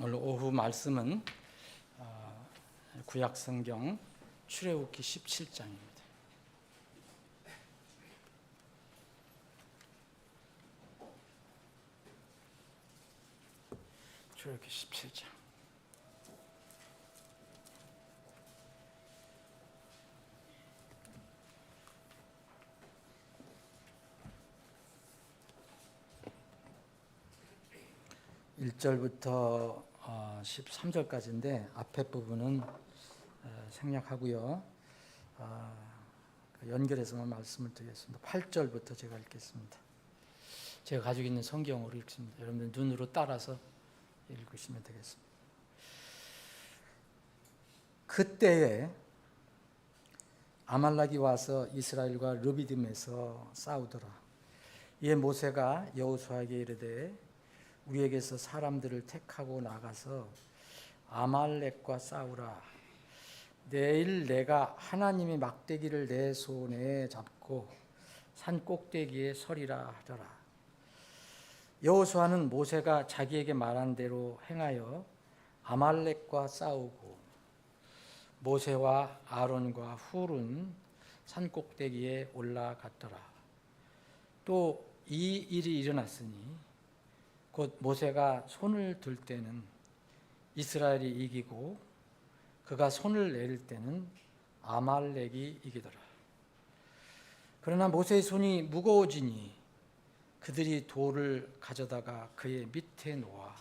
오늘 오후 말씀은 구약성경 출애굽기 17장입니다. 출애굽기 17장. (1절부터) 13절까지인데 앞에 부분은 생략하고요. 연결해서만 말씀을 드리겠습니다. 8절부터 제가 읽겠습니다. 제가 가지고 있는 성경으로 읽습니다. 여러분들 눈으로 따라서 읽으시면 되겠습니다. 그때에 아말렉이 와서 이스라엘과 르비딤에서 싸우더라. 이에 모세가 여호수아에게 이르되 우리에게서 사람들을 택하고 나가서 아말렉과 싸우라. 내일 내가 하나님의 막대기를 내 손에 잡고 산 꼭대기에 서리라 하더라. 여호수아는 모세가 자기에게 말한 대로 행하여 아말렉과 싸우고 모세와 아론과 훌은 산 꼭대기에 올라갔더라. 또 이 일이 일어났으니 곧 모세가 손을 들 때는 이스라엘이 이기고 그가 손을 내릴 때는 아말렉이 이기더라. 그러나 모세의 손이 무거워지니 그들이 돌을 가져다가 그의 밑에 놓아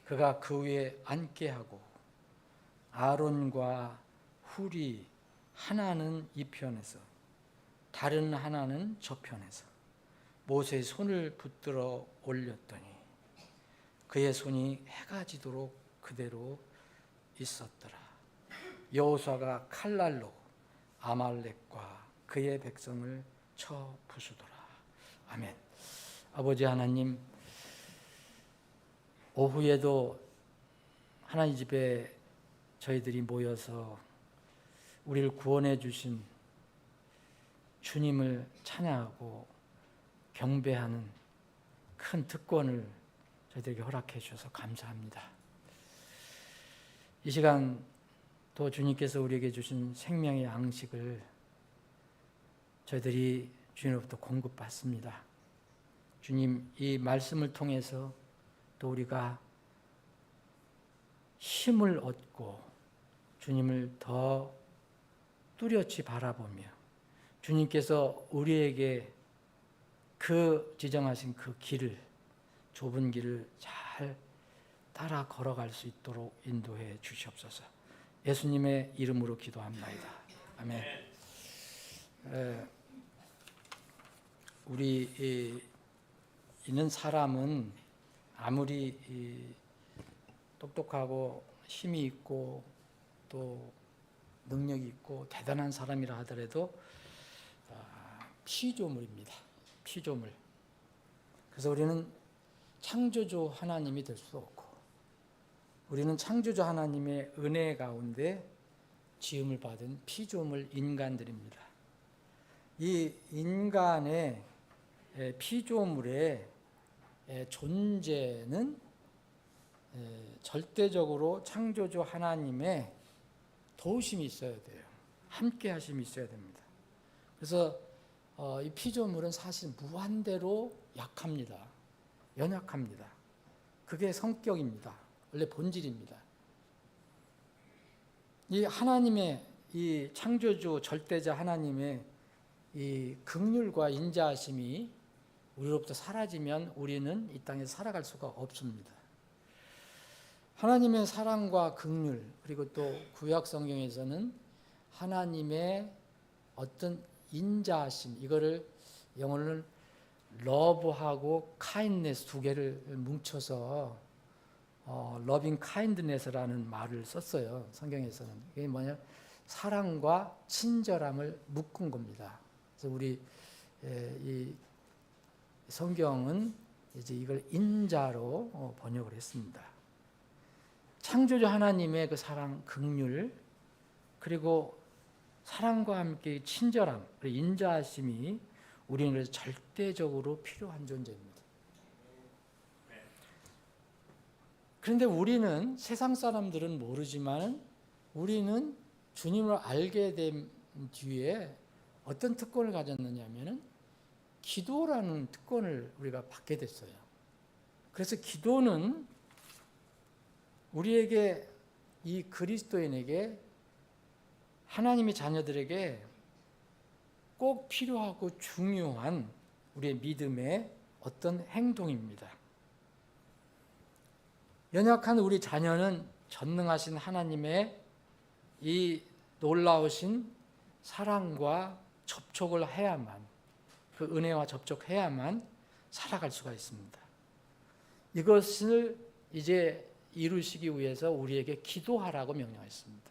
그가 그 위에 앉게 하고 아론과 훌이 하나는 이 편에서 다른 하나는 저 편에서 모세의 손을 붙들어 올렸더니 그의 손이 해가 지도록 그대로 있었더라. 여호수아가 칼날로 아말렉과 그의 백성을 쳐 부수더라. 아멘. 아버지 하나님, 오후에도 하나님 집에 저희들이 모여서 우리를 구원해 주신 주님을 찬양하고 경배하는 큰 특권을 저희들에게 허락해 주셔서 감사합니다. 이 시간 또 주님께서 우리에게 주신 생명의 양식을 저희들이 주님으로부터 공급받습니다. 주님, 이 말씀을 통해서 또 우리가 힘을 얻고 주님을 더 뚜렷이 바라보며 주님께서 우리에게 그 지정하신 그 길을, 좁은 길을 잘 따라 걸어갈 수 있도록 인도해 주시옵소서. 예수님의 이름으로 기도합니다. 아멘. 우리 있는 사람은 아무리 똑똑하고 힘이 있고 또 능력이 있고 대단한 사람이라 하더라도 피조물입니다. 피조물. 그래서 우리는 창조주 하나님이 될 수 없고 우리는 창조주 하나님의 은혜 가운데 지음을 받은 피조물 인간들입니다. 이 인간의 피조물의 존재는 절대적으로 창조주 하나님의 도우심이 있어야 돼요. 함께 하심이 있어야 됩니다. 그래서 이 피조물은 사실 무한대로 약합니다. 연약합니다. 그게 성격입니다. 원래 본질입니다. 이 하나님의 이 창조주 절대자 하나님의 이 긍휼과 인자하심이 우리로부터 사라지면 우리는 이 땅에서 살아갈 수가 없습니다. 하나님의 사랑과 긍휼, 그리고 또 구약 성경에서는 하나님의 어떤 인자하심, 이거를 영어로는 러브하고 카인드네스 두 개를 뭉쳐서 러빙 카인드네스라는 말을 썼어요. 성경에서는. 이게 뭐냐? 사랑과 친절함을 묶은 겁니다. 그래서 우리 이 성경은 이제 이걸 인자로 번역을 했습니다. 창조주 하나님의 그 사랑, 긍휼, 그리고 사랑과 함께 친절함, 그리고 인자하심이 우리는 절대적으로 필요한 존재입니다. 그런데 우리는 세상 사람들은 모르지만 우리는 주님을 알게 된 뒤에 어떤 특권을 가졌느냐 하면은 기도라는 특권을 우리가 받게 됐어요. 그래서 기도는 우리에게, 이 그리스도인에게, 하나님의 자녀들에게 꼭 필요하고 중요한 우리의 믿음의 어떤 행동입니다. 연약한 우리 자녀는 전능하신 하나님의 이 놀라우신 사랑과 접촉을 해야만, 그 은혜와 접촉해야만 살아갈 수가 있습니다. 이것을 이제 이루시기 위해서 우리에게 기도하라고 명령했습니다.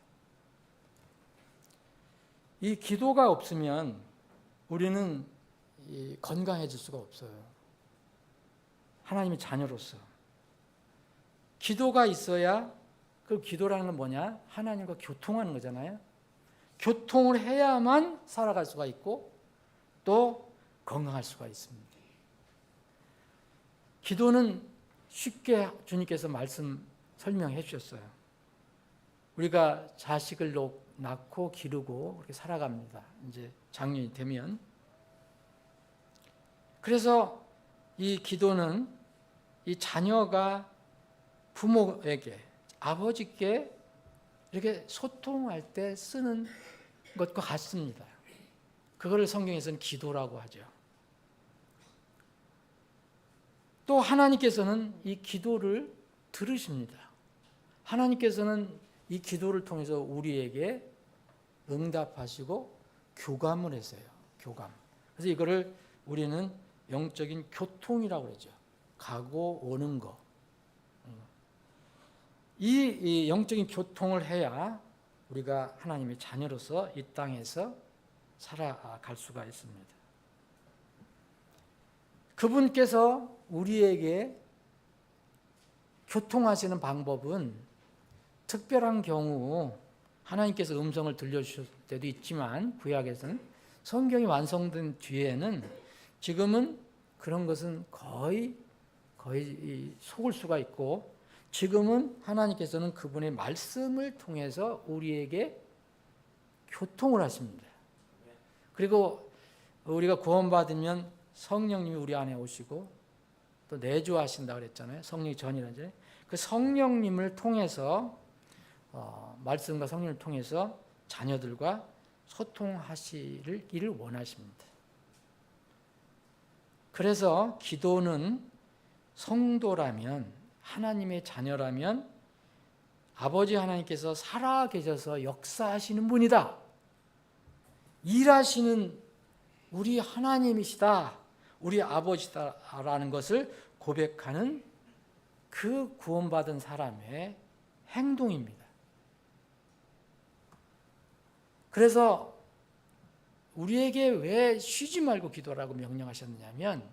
이 기도가 없으면 우리는 건강해질 수가 없어요. 하나님의 자녀로서 기도가 있어야, 그 기도라는 건 뭐냐? 하나님과 교통하는 거잖아요. 교통을 해야만 살아갈 수가 있고 또 건강할 수가 있습니다. 기도는 쉽게 주님께서 설명해 주셨어요. 우리가 자식을 낳고 기르고 그렇게 살아갑니다. 이제 장년이 되면. 그래서 이 기도는 이 자녀가 부모에게, 아버지께 이렇게 소통할 때 쓰는 것과 같습니다. 그거를 성경에서는 기도라고 하죠. 또 하나님께서는 이 기도를 들으십니다. 하나님께서는 이 기도를 통해서 우리에게 응답하시고 교감을 하세요. 교감. 그래서 이거를 우리는 영적인 교통이라고 그러죠. 가고 오는 거. 이 영적인 교통을 해야 우리가 하나님의 자녀로서 이 땅에서 살아갈 수가 있습니다. 그분께서 우리에게 교통하시는 방법은 특별한 경우 하나님께서 음성을 들려주실 때도 있지만, 구약에서는, 성경이 완성된 뒤에는 지금은 그런 것은 거의 속을 수가 있고, 지금은 하나님께서는 그분의 말씀을 통해서 우리에게 교통을 하십니다. 그리고 우리가 구원받으면 성령님이 우리 안에 오시고 또 내주하신다 그랬잖아요. 성령이 전이라죠. 그 성령님을 통해서, 말씀과 성령을 통해서 자녀들과 소통하시기를 원하십니다. 그래서 기도는 성도라면, 하나님의 자녀라면 아버지 하나님께서 살아 계셔서 역사하시는 분이다, 일하시는 우리 하나님이시다, 우리 아버지다라는 것을 고백하는 그 구원받은 사람의 행동입니다. 그래서 우리에게 왜 쉬지 말고 기도하라고 명령하셨느냐면,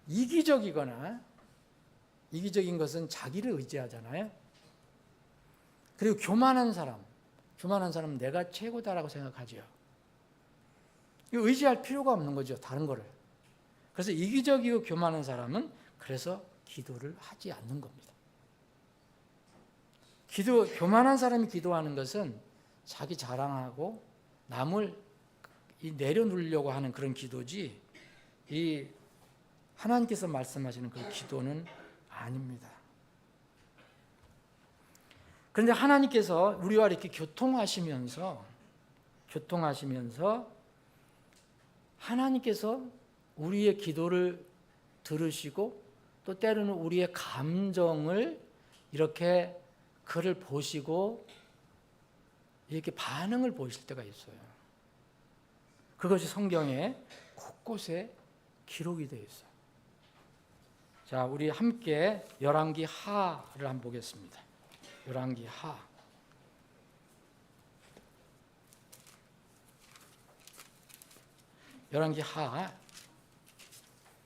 이기적인 것은 자기를 의지하잖아요. 그리고 교만한 사람은 내가 최고다라고 생각하죠. 의지할 필요가 없는 거죠, 다른 거를. 그래서 이기적이고 교만한 사람은 그래서 기도를 하지 않는 겁니다. 교만한 사람이 기도하는 것은 자기 자랑하고 남을 내려놓으려고 하는 그런 기도지, 이 하나님께서 말씀하시는 그 기도는 아닙니다. 그런데 하나님께서 우리와 이렇게 교통하시면서 하나님께서 우리의 기도를 들으시고 또 때로는 우리의 감정을 이렇게 그를 보시고 이렇게 반응을 보실 때가 있어요. 그것이 성경에 곳곳에 기록이 되어 있어요. 자, 우리 함께 열왕기 하를 한번 보겠습니다. 열왕기 하. 열왕기 하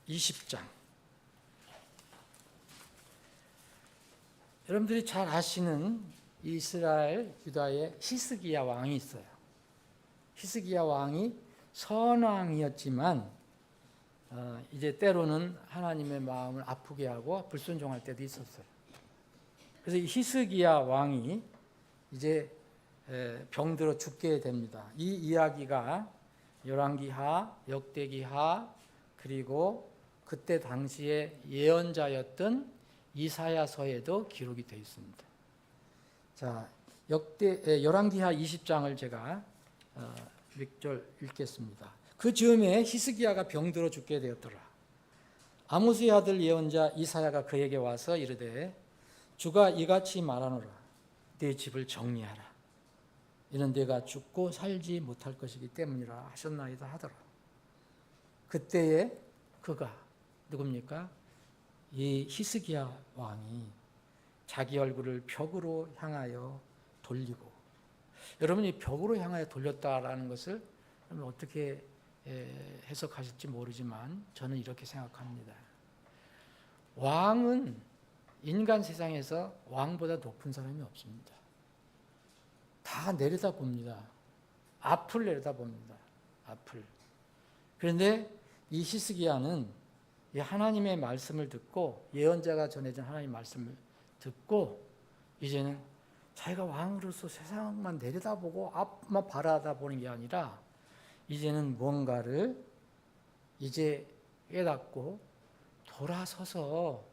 20장. 여러분들이 잘 아시는 이스라엘 유다의 히스기야 왕이 있어요. 히스기야 왕이 선왕이었지만 이제 때로는 하나님의 마음을 아프게 하고 불순종할 때도 있었어요. 그래서 이 히스기야 왕이 이제 병들어 죽게 됩니다. 이 이야기가 열왕기하, 역대기하, 그리고 그때 당시에 예언자였던 이사야서에도 기록이 되어 있습니다. 자, 열왕기하 20장을 제가 몇 절 읽겠습니다. 그 즈음에 히스기야가 병들어 죽게 되었더라. 아모스의 아들 예언자 이사야가 그에게 와서 이르되 주가 이같이 말하노라. 네 집을 정리하라. 이는 네가 죽고 살지 못할 것이기 때문이라 하셨나이다 하더라. 그때에 그가 누굽니까? 이 히스기야 왕이 자기 얼굴을 벽으로 향하여 돌리고, 여러분이 벽으로 향하여 돌렸다라는 것을 어떻게 해석하실지 모르지만 저는 이렇게 생각합니다. 왕은 인간 세상에서 왕보다 높은 사람이 없습니다. 다 내려다봅니다. 앞을 내려다봅니다. 앞을. 그런데 이 히스기야는 이 하나님의 말씀을 듣고, 예언자가 전해준 하나님의 말씀을 듣고 이제는 자기가 왕으로서 세상만 내려다보고 앞만 바라다보는 게 아니라 이제는 뭔가를 이제 깨닫고 돌아서서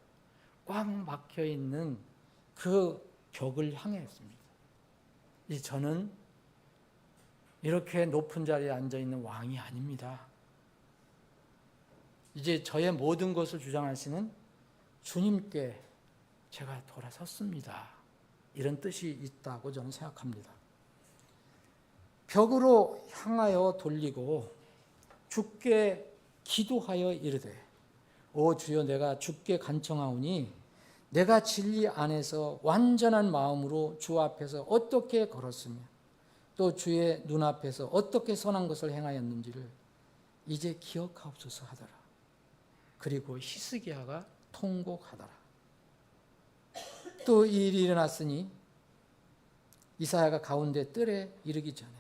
꽉 막혀있는 그 벽을 향했습니다. 이제 저는 이렇게 높은 자리에 앉아있는 왕이 아닙니다. 이제 저의 모든 것을 주장하시는 주님께 제가 돌아섰습니다. 이런 뜻이 있다고 저는 생각합니다. 벽으로 향하여 돌리고 주께 기도하여 이르되 오 주여 내가 주께 간청하오니 내가 진리 안에서 완전한 마음으로 주 앞에서 어떻게 걸었으며 또 주의 눈앞에서 어떻게 선한 것을 행하였는지를 이제 기억하옵소서 하더라. 그리고 히스기야가 통곡하더라. 또 이 일이 일어났으니 이사야가 가운데 뜰에 이르기 전에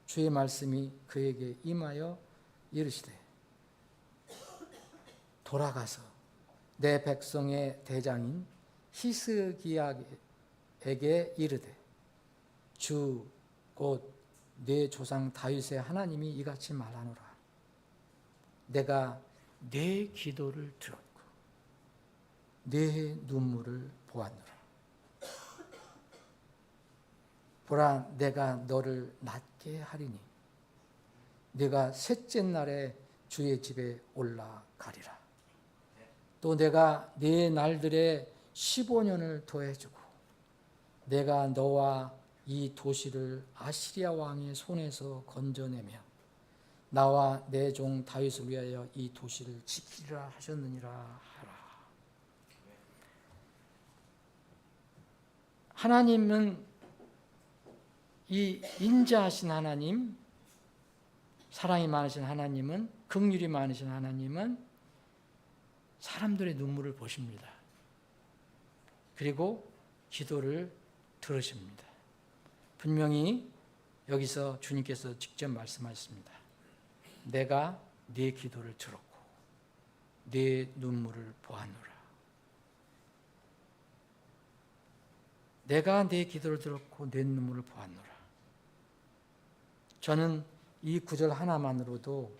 주의 말씀이 그에게 임하여 이르시되 돌아가서 내 백성의 대장인 히스기야에게 이르되 주 곧 내 조상 다윗의 하나님이 이같이 말하노라. 내가 내 기도를 들었고 내 눈물을 보았노라. 보라 내가 너를 낫게 하리니 네가 셋째 날에 주의 집에 올라가리라. 또 내가 네 날들에 15년을 더해주고 내가 너와 이 도시를 아시리아 왕의 손에서 건져내며 나와 내 종 다윗을 위하여 이 도시를 지키리라 하셨느니라 하라. 하나님은 이 인자하신 하나님, 사랑이 많으신 하나님은, 긍휼이 많으신 하나님은 사람들의 눈물을 보십니다. 그리고 기도를 들으십니다. 분명히 여기서 주님께서 직접 말씀하셨습니다. 내가 네 기도를 들었고 네 눈물을 보았노라. 내가 네 기도를 들었고 내 눈물을 보았노라. 저는 이 구절 하나만으로도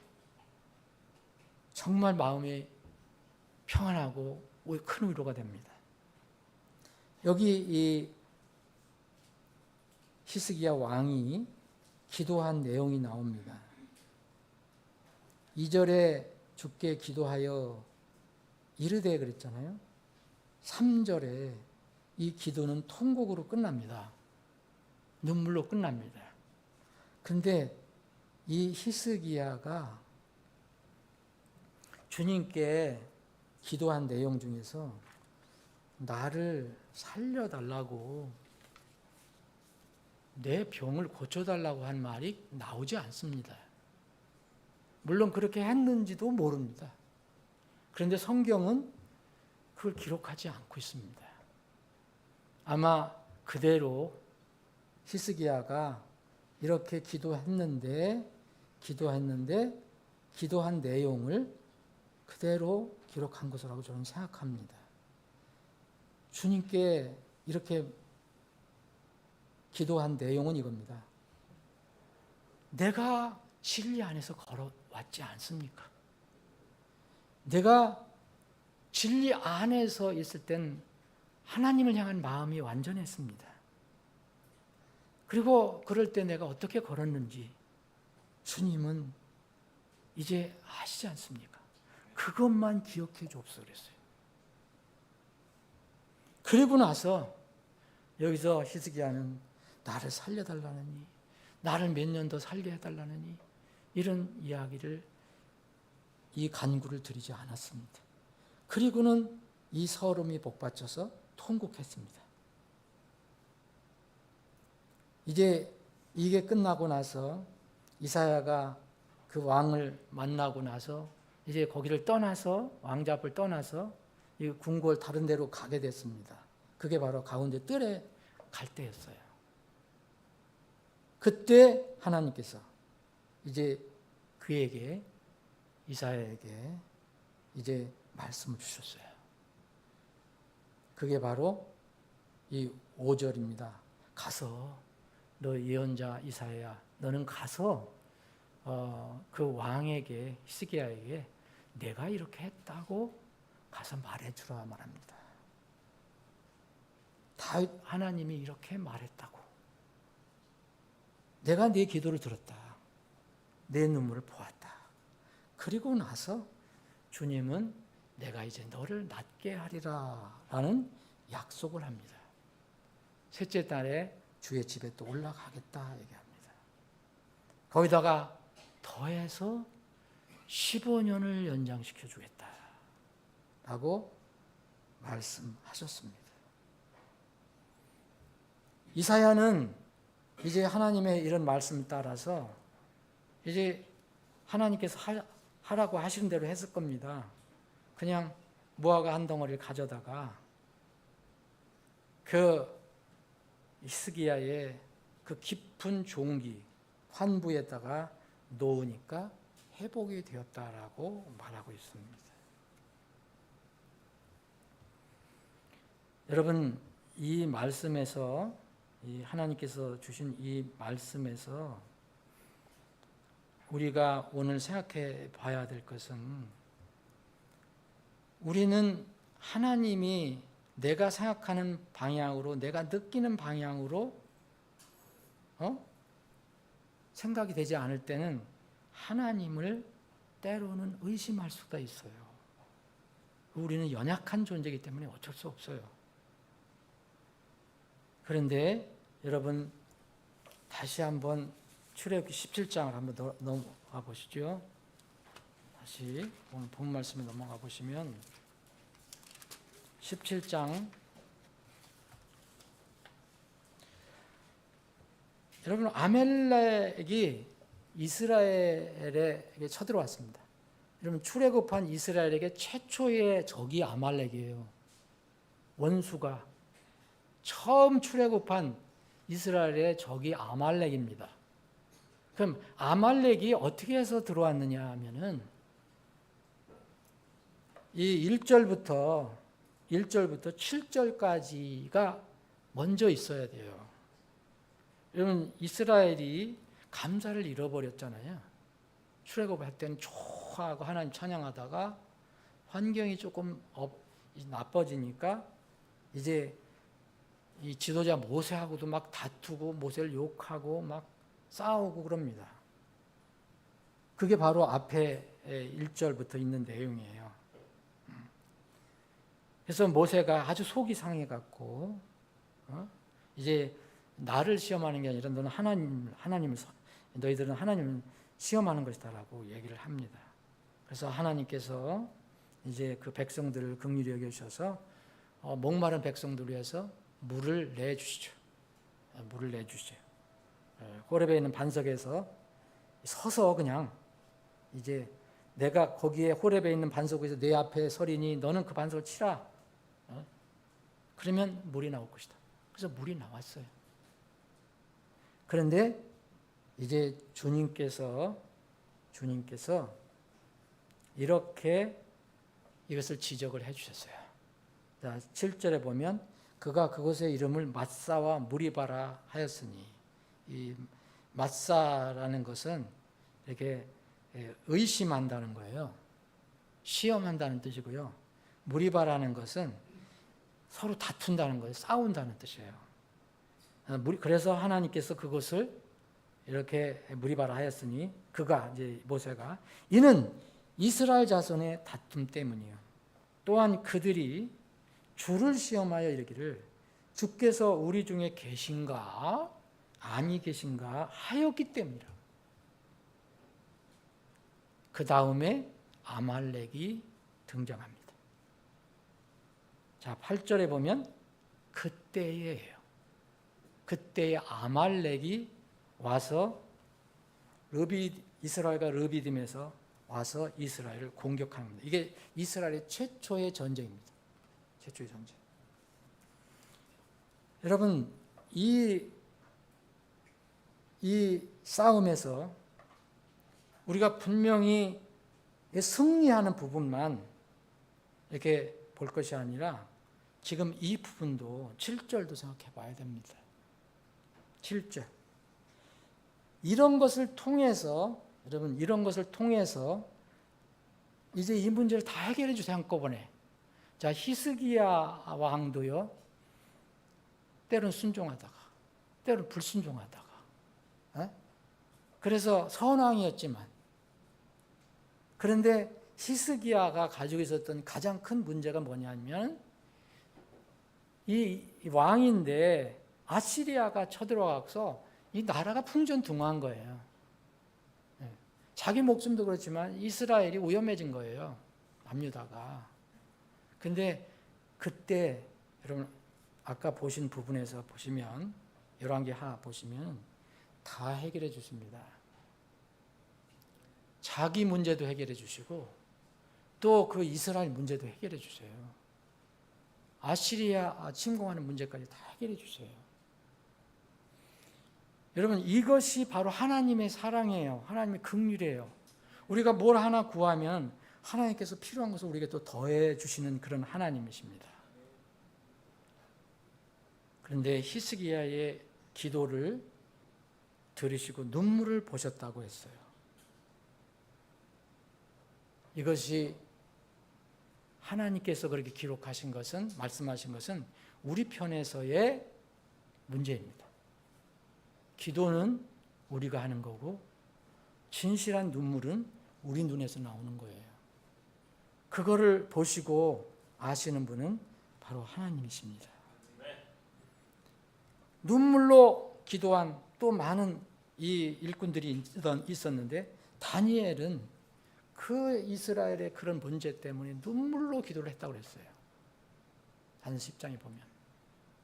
정말 마음이 평안하고 큰 위로가 됩니다. 여기 이 히스기야 왕이 기도한 내용이 나옵니다. 2절에 주께 기도하여 이르되 그랬잖아요. 3절에 이 기도는 통곡으로 끝납니다. 눈물로 끝납니다. 그런데 이 히스기야가 주님께 기도한 내용 중에서 나를 살려달라고, 내 병을 고쳐달라고 한 말이 나오지 않습니다. 물론 그렇게 했는지도 모릅니다. 그런데 성경은 그걸 기록하지 않고 있습니다. 아마 그대로 히스기야가 이렇게 기도했는데 기도한 내용을 그대로 기록한 것이라고 저는 생각합니다. 주님께 이렇게 기도한 내용은 이겁니다. 내가 진리 안에서 걸어왔지 않습니까? 내가 진리 안에서 있을 땐 하나님을 향한 마음이 완전했습니다. 그리고 그럴 때 내가 어떻게 걸었는지 주님은 이제 아시지 않습니까? 그것만 기억해 줍소 그랬어요. 그리고 나서 여기서 히스기야는 나를 살려달라느니, 나를 몇 년 더 살게 해달라느니 이런 이야기를, 이 간구를 드리지 않았습니다. 그리고는 이 서름이 복받쳐서 통곡했습니다. 이제 이게 끝나고 나서 이사야가 그 왕을 만나고 나서 이제 거기를 떠나서, 왕자 앞을 떠나서 이 궁궐 다른 데로 가게 됐습니다. 그게 바로 가운데 뜰에 갈 때였어요. 그때 하나님께서 이제 그에게, 이사야에게 이제 말씀을 주셨어요. 그게 바로 이 5절입니다. 가서 너 예언자 이사야야, 너는 가서 그 왕에게, 히스기야에게 내가 이렇게 했다고 가서 말해주라 말합니다. 다윗 하나님이 이렇게 말했다고. 내가 네 기도를 들었다. 내 눈물을 보았다. 그리고 나서 주님은 내가 이제 너를 낫게 하리라 라는 약속을 합니다. 셋째 달에 주의 집에 또 올라가겠다 얘기합니다. 거기다가 더해서 15년을 연장시켜 주겠다 라고 말씀하셨습니다. 이사야는 이제 하나님의 이런 말씀을 따라서 이제 하나님께서 하라고 하신 대로 했을 겁니다. 그냥 무화과 한 덩어리를 가져다가 그 히스기야의 그 깊은 종기, 환부에다가 놓으니까 회복이 되었다라고 말하고 있습니다. 여러분, 이 말씀에서, 이 하나님께서 주신 이 말씀에서 우리가 오늘 생각해 봐야 될 것은, 우리는 하나님이 내가 생각하는 방향으로, 내가 느끼는 방향으로 생각이 되지 않을 때는 하나님을 때로는 의심할 수가 있어요. 우리는 연약한 존재이기 때문에 어쩔 수 없어요. 그런데 여러분, 다시 한번 출애굽기 17장을 한번 넘어가 보시죠. 다시 오늘 본 말씀에 넘어가 보시면 17장, 여러분, 아멜렉이 이스라엘에게 쳐들어왔습니다. 여러분, 출애굽한 이스라엘에게 최초의 적이 아말렉이에요. 원수가 처음 출애굽한 이스라엘의 적이 아말렉입니다. 그럼 아말렉이 어떻게 해서 들어왔느냐 하면은 이 1절부터 7절까지가 먼저 있어야 돼요. 여러분, 이스라엘이 감사를 잃어버렸잖아요. 출애굽할 때는 좋아하고 하나님 찬양하다가 환경이 조금 나빠지니까 이제 이 지도자 모세하고도 막 다투고 모세를 욕하고 막 싸우고 그럽니다. 그게 바로 앞에 1절부터 있는 내용이에요. 그래서 모세가 아주 속이 상해갖고 이제 나를 시험하는 게 아니라 너는 너희들은 하나님을 시험하는 것이다라고 얘기를 합니다. 그래서 하나님께서 이제 그 백성들을 긍휼히 여겨주셔서 목마른 백성들을 위해서 물을 내주시죠. 물을 내주시죠. 호렙에 있는 반석에서 서서 그냥 이제 내가 거기에 호렙에 있는 반석에서 내 앞에 서리니 너는 그 반석을 치라. 그러면 물이 나올 것이다. 그래서 물이 나왔어요. 그런데 이제 주님께서 이렇게 이것을 지적을 해 주셨어요. 자, 7절에 보면 그가 그곳의 이름을 맛사와 무리바라 하였으니, 이 맛사라는 것은 이렇게 의심한다는 거예요. 시험한다는 뜻이고요. 무리바라는 것은 서로 다툰다는 거예요. 싸운다는 뜻이에요. 그래서 하나님께서 그것을 이렇게 무리바라 하였으니, 그가 이제 모세가, 이는 이스라엘 자손의 다툼 때문이요. 또한 그들이 주를 시험하여 이르기를 주께서 우리 중에 계신가 아니 계신가 하였기 때문이라. 그 다음에 아말렉이 등장합니다. 자, 8절에 보면 그때예요. 그때에 아말렉이 와서 이스라엘과 르비딤에서 와서 이스라엘을 공격합니다. 이게 이스라엘의 최초의 전쟁입니다. 최초의 전쟁. 여러분, 이 싸움에서 우리가 분명히 승리하는 부분만 이렇게 볼 것이 아니라 지금 이 부분도 7절도 생각해 봐야 됩니다. 7절. 이런 것을 통해서, 여러분, 이런 것을 통해서 이제 이 문제를 다 해결해 주세요, 한꺼번에. 자, 히스기야 왕도요, 때로는 순종하다가, 때로는 불순종하다가, 그래서 선왕이었지만, 그런데 히스기야가 가지고 있었던 가장 큰 문제가 뭐냐면, 이 왕인데 아시리아가 쳐들어가서 이 나라가 풍전등화한 거예요. 자기 목숨도 그렇지만 이스라엘이 위험해진 거예요. 남유다가. 근데 그때 여러분 아까 보신 부분에서 보시면, 열왕기하 보시면 다 해결해 주십니다. 자기 문제도 해결해 주시고 또 그 이스라엘 문제도 해결해 주세요. 아시리아 침공하는 문제까지 다 해결해 주세요. 여러분, 이것이 바로 하나님의 사랑이에요. 하나님의 긍휼이에요. 우리가 뭘 하나 구하면 하나님께서 필요한 것을 우리에게 또 더해 주시는 그런 하나님이십니다. 그런데 히스기야의 기도를 들으시고 눈물을 보셨다고 했어요. 이것이 하나님께서 그렇게 기록하신 것은, 말씀하신 것은 우리 편에서의 문제입니다. 기도는 우리가 하는 거고 진실한 눈물은 우리 눈에서 나오는 거예요. 그거를 보시고 아시는 분은 바로 하나님이십니다. 눈물로 기도한 또 많은 이 일꾼들이 있었는데, 다니엘은 그 이스라엘의 그런 문제 때문에 눈물로 기도를 했다고 그랬어요. 다니엘 10장에 보면.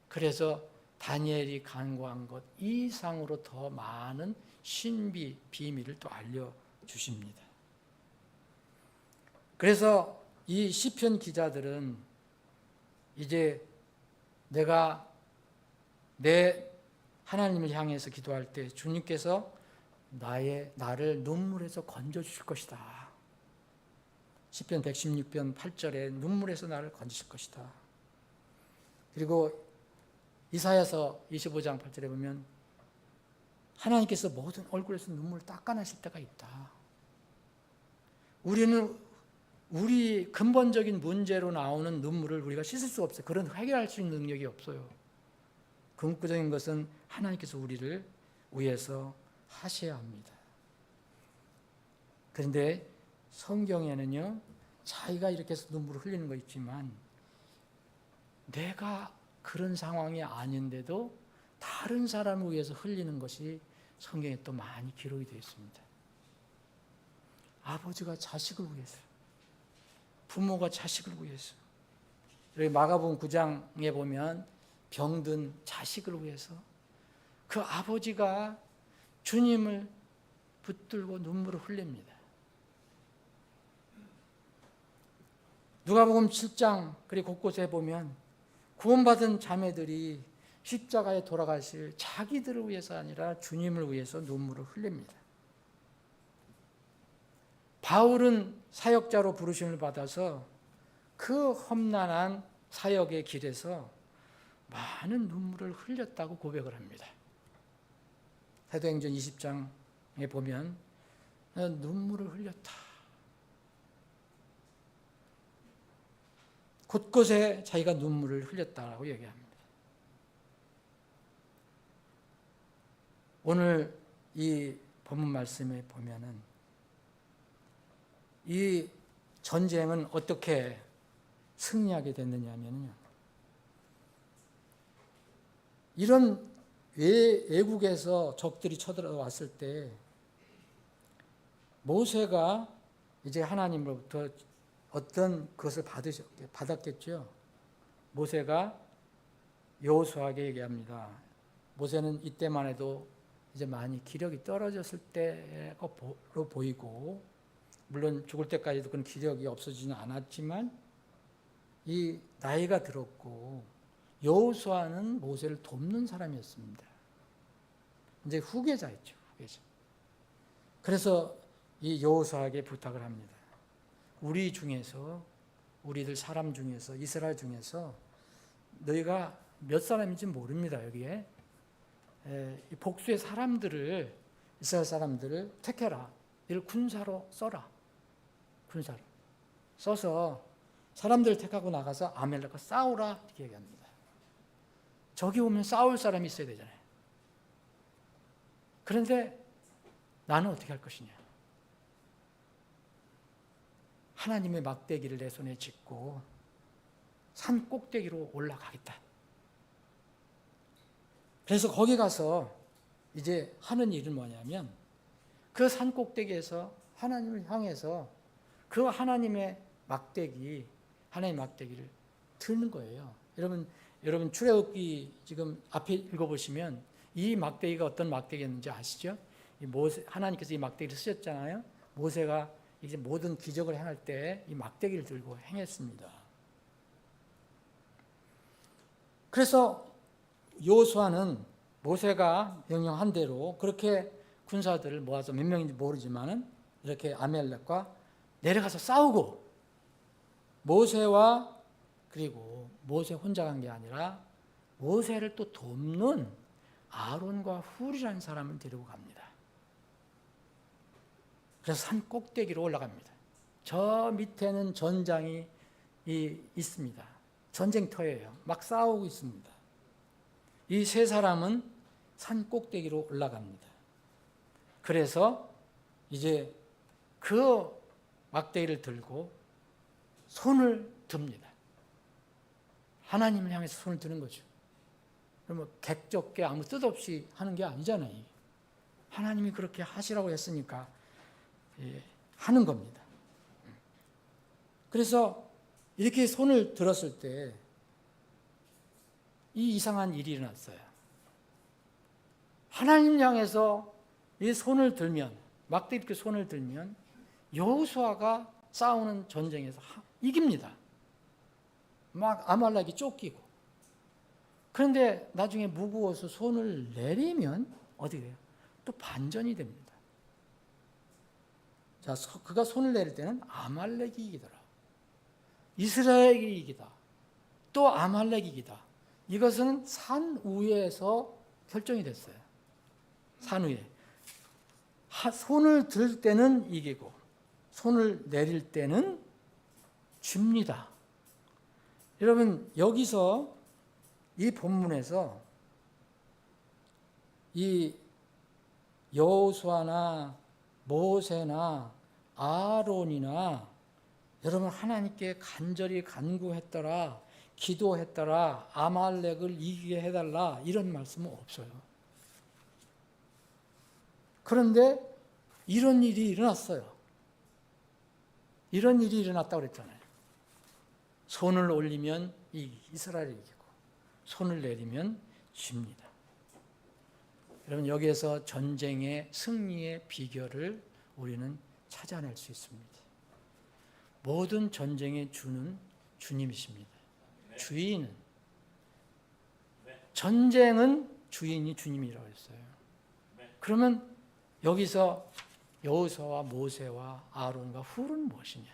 그래서 다니엘이 간구한 것 이상으로 더 많은 신비, 비밀을 또 알려주십니다. 그래서 이 시편 기자들은 이제 내가 내 하나님을 향해서 기도할 때 주님께서 나를 눈물에서 건져주실 것이다. 시편 116편 8절에 눈물에서 나를 건지실 것이다. 그리고 이사야서 25장 8절에 보면 하나님께서 모든 얼굴에서 눈물을 닦아내실 때가 있다. 우리는 우리 근본적인 문제로 나오는 눈물을 우리가 씻을 수 없어요. 그런 해결할 수 있는 능력이 없어요. 근본적인 것은 하나님께서 우리를 위해서 하셔야 합니다. 그런데 성경에는요, 자기가 이렇게 해서 눈물을 흘리는 거 있지만 내가 그런 상황이 아닌데도 다른 사람을 위해서 흘리는 것이 성경에 또 많이 기록이 되어 있습니다. 아버지가 자식을 위해서, 부모가 자식을 위해서. 여기 마가복음 9장에 보면 병든 자식을 위해서 그 아버지가 주님을 붙들고 눈물을 흘립니다. 누가복음 7장 그리고 곳곳에 보면 구원받은 자매들이 십자가에 돌아가실 자기들을 위해서 아니라 주님을 위해서 눈물을 흘립니다. 바울은 사역자로 부르심을 받아서 그 험난한 사역의 길에서 많은 눈물을 흘렸다고 고백을 합니다. 사도행전 20장에 보면 눈물을 흘렸다. 곳곳에 자기가 눈물을 흘렸다고 얘기합니다. 오늘 이 본문 말씀에 보면은 이 전쟁은 어떻게 승리하게 됐느냐면요. 이런 외국에서 적들이 쳐들어왔을 때 모세가 이제 하나님으로부터 어떤 것을 받았겠죠. 모세가 여호수아에게 얘기합니다. 모세는 이때만 해도 이제 많이 기력이 떨어졌을 때로 보이고, 물론 죽을 때까지도 그런 기력이 없어지지는 않았지만 이 나이가 들었고, 여호수아는 모세를 돕는 사람이었습니다. 이제 후계자였죠. 후계자. 그래서 이 여호수아에게 부탁을 합니다. 우리 중에서, 우리들 사람 중에서, 이스라엘 중에서 너희가 몇 사람인지 모릅니다. 여기에 이 복수의 사람들을, 이스라엘 사람들을 택해라. 이를 군사로 써라. 군사로 써서 사람들을 택하고 나가서 아멜렉과 싸우라. 이렇게 얘기합니다. 저기 오면 싸울 사람이 있어야 되잖아요. 그런데 나는 어떻게 할 것이냐. 하나님의 막대기를 내 손에 쥐고 산 꼭대기로 올라가겠다. 그래서 거기 가서 이제 하는 일은 뭐냐면 그 산 꼭대기에서 하나님을 향해서 그 하나님의 막대기를 드는 거예요. 여러분 출애굽기 지금 앞에 읽어보시면 이 막대기가 어떤 막대기였는지 아시죠? 하나님께서 이 막대기를 쓰셨잖아요. 모세가 이제 모든 기적을 행할 때 이 막대기를 들고 행했습니다. 그래서 여호수아는 모세가 명령한 대로 그렇게 군사들을 모아서 몇 명인지 모르지만은 이렇게 아멜렉과 내려가서 싸우고, 모세와 그리고 모세 혼자 간 게 아니라 모세를 또 돕는 아론과 훌이라는 사람을 데리고 갑니다. 그래서 산 꼭대기로 올라갑니다. 저 밑에는 전장이 있습니다. 전쟁터예요. 막 싸우고 있습니다. 이 세 사람은 산 꼭대기로 올라갑니다. 그래서 이제 그 막대기를 들고 손을 듭니다. 하나님을 향해서 손을 드는 거죠. 그러면 객적게 아무 뜻 없이 하는 게 아니잖아요. 하나님이 그렇게 하시라고 했으니까 하는 겁니다. 그래서 이렇게 손을 들었을 때 이 이상한 일이 일어났어요. 하나님 향해서 이 손을 들면, 막대 이렇게 손을 들면 여호수아가 싸우는 전쟁에서 이깁니다. 막 아말렉이 쫓기고. 그런데 나중에 무거워서 손을 내리면 어떻게 돼요? 또 반전이 됩니다. 자, 그가 손을 내릴 때는 아말렉이 이기더라. 이스라엘이 이기다. 또 아말렉이 이기다. 이것은 산 위에서 결정이 됐어요. 산 위에. 손을 들 때는 이기고 손을 내릴 때는 집니다. 여러분, 여기서 이 본문에서 이 여호수아나 모세나 아론이나 여러분 하나님께 간절히 간구했더라, 기도했더라, 아말렉을 이기게 해달라, 이런 말씀은 없어요. 그런데 이런 일이 일어났어요. 이런 일이 일어났다고 그랬잖아요. 손을 올리면 이스라엘이 이기고 손을 내리면 집니다. 여러분, 여기에서 전쟁의 승리의 비결을 우리는 찾아낼 수 있습니다. 모든 전쟁의 주는 주님이십니다. 주인은, 전쟁은 주인이 주님이라고 했어요. 그러면 여기서 여호수아와 모세와 아론과 훌은 무엇이냐?